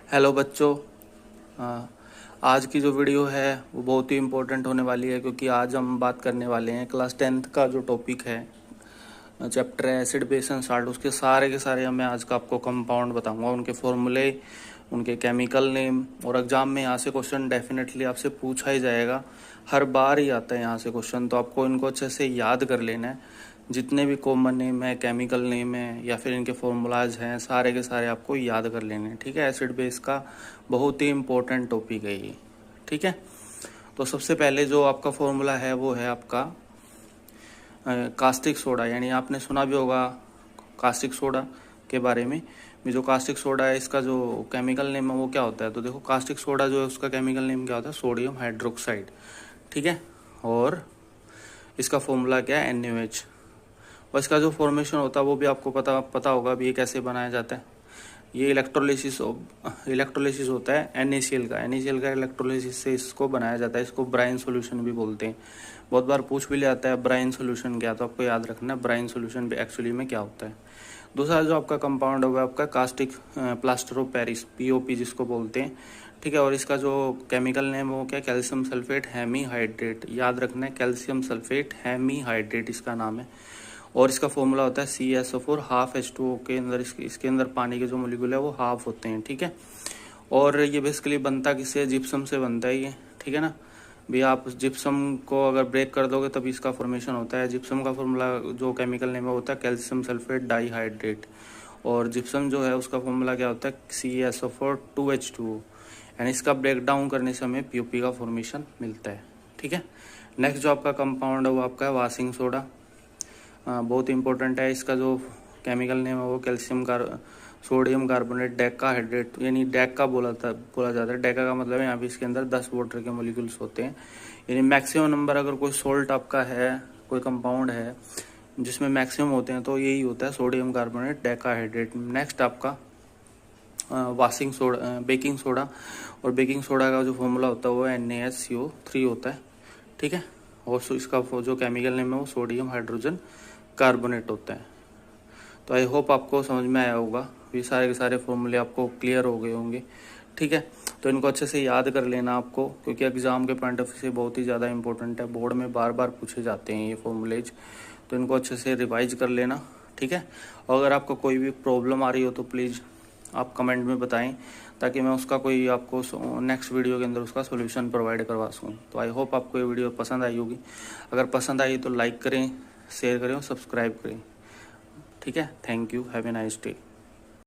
Hello बच्चों। अ, आज की जो वीडियो है वो बहुत ही इम्पोर्टेंट होने वाली है, क्योंकि आज हम बात करने वाले हैं क्लास 10th का जो टॉपिक है, चैप्टर है एसिड बेस एंड साल्ट। उसके सारे के सारे मैं आज का आपको कंपाउंड बताऊंगा, उनके फॉर्मूले, उनके केमिकल नेम। और एग्जाम में यहाँ से क्वेश्चन डेफिनेटली आपसे पूछा ही जाएगा, हर बार ही आता है यहाँ से क्वेश्चन। तो आपको इनको अच्छे से याद कर लेना है। जितने भी कॉमन नेम है, केमिकल नेम है या फिर इनके फॉर्मूलाज हैं, सारे के सारे आपको याद कर लेने हैं। ठीक है, एसिड बेस का बहुत ही इम्पोर्टेंट टॉपिक है ये। ठीक है, तो सबसे पहले जो आपका फॉर्मूला है वो है आपका कास्टिक सोडा। यानी आपने सुना भी होगा कास्टिक सोडा के बारे में। जो कास्टिक सोडा है इसका जो केमिकल नेम है वो क्या होता है, तो देखो कास्टिक सोडा जो है उसका केमिकल नेम क्या होता है, सोडियम हाइड्रोक्साइड। ठीक है, और इसका फॉर्मूला क्या है, NaOH। और इसका जो फॉर्मेशन होता है वो भी आपको पता होगा भी ये कैसे बनाया जाता है। ये इलेक्ट्रोलिसिस होता है NaCl का इलेक्ट्रोलिसिस से इसको बनाया जाता है। इसको ब्राइन सॉल्यूशन भी बोलते हैं। बहुत बार पूछ भी लिया है ब्राइन सॉल्यूशन क्या, तो आपको याद रखना है ब्राइन सॉल्यूशन भी एक्चुअली में क्या होता है। दूसरा जो आपका कंपाउंड होगा आपका caustic plaster of Paris, POP जिसको बोलते हैं। ठीक है, और इसका जो केमिकल नेम है वो क्या, कैल्शियम सल्फेट हेमीहाइड्रेट। याद रखना है, कैल्शियम सल्फेट हेमीहाइड्रेट इसका नाम है। और इसका फॉर्मूला होता है CaSO4 हाफ H2O के अंदर इसके अंदर पानी के जो मोलिक्यूल है वो हाफ होते हैं। ठीक है, और ये बेसिकली बनता किससे, जिप्सम से बनता है ये। ठीक है ना भी, आप जिप्सम को अगर ब्रेक कर दोगे तभी इसका फॉर्मेशन होता है। जिप्सम का फॉर्मूला जो केमिकल नेम है होता है कैल्शियम सल्फेट डाईहाइड्रेट। और जिप्सम जो है उसका फॉर्मूला क्या होता है, CaSO4 2H2O। यानी इसका ब्रेक डाउन करने से हमें POP का फॉर्मेशन मिलता है। ठीक है, नेक्स्ट जो आपका कंपाउंड है वो आपका है वाशिंग सोडा। बहुत इंपॉर्टेंट है। इसका जो केमिकल नेम है वो सोडियम कार्बोनेट डेकाहाइड्रेट, यानी डेका बोला जाता है। डेका का मतलब है यहाँ पे इसके अंदर 10 वाटर के मोलिक्यूल्स होते हैं। यानी मैक्सिमम नंबर अगर कोई सोल्ट आपका है, कोई कंपाउंड है जिसमें मैक्सिमम होते हैं तो यही होता है सोडियम कार्बोनेट डेकाहाइड्रेट। नेक्स्ट आपका वाशिंग सोडा, बेकिंग सोडा। और बेकिंग सोडा का जो फॉर्मूला होता है वो NaSCO3 होता है। ठीक है, और इसका जो केमिकल नेम है वो सोडियम हाइड्रोजन कार्बोनेट होता है। तो आई होप आपको समझ में आया होगा, ये सारे के सारे फॉर्मूले आपको क्लियर हो गए होंगे। ठीक है, तो इनको अच्छे से याद कर लेना आपको, क्योंकि एग्जाम के पॉइंट ऑफ व्यू से बहुत ही ज़्यादा इंपॉर्टेंट है। बोर्ड में बार बार पूछे जाते हैं ये फॉर्मूलेज, तो इनको अच्छे से रिवाइज कर लेना। ठीक है, और अगर आपको कोई भी प्रॉब्लम आ रही हो तो प्लीज़ आप कमेंट में बताएं, ताकि मैं उसका कोई आपको नेक्स्ट वीडियो के अंदर उसका सोल्यूशन प्रोवाइड करवा सकूँ। तो आई होप आपको ये वीडियो पसंद आई होगी। अगर पसंद आई तो लाइक करें, शेयर करें और सब्सक्राइब करें। ठीक है, thank you, have a nice day.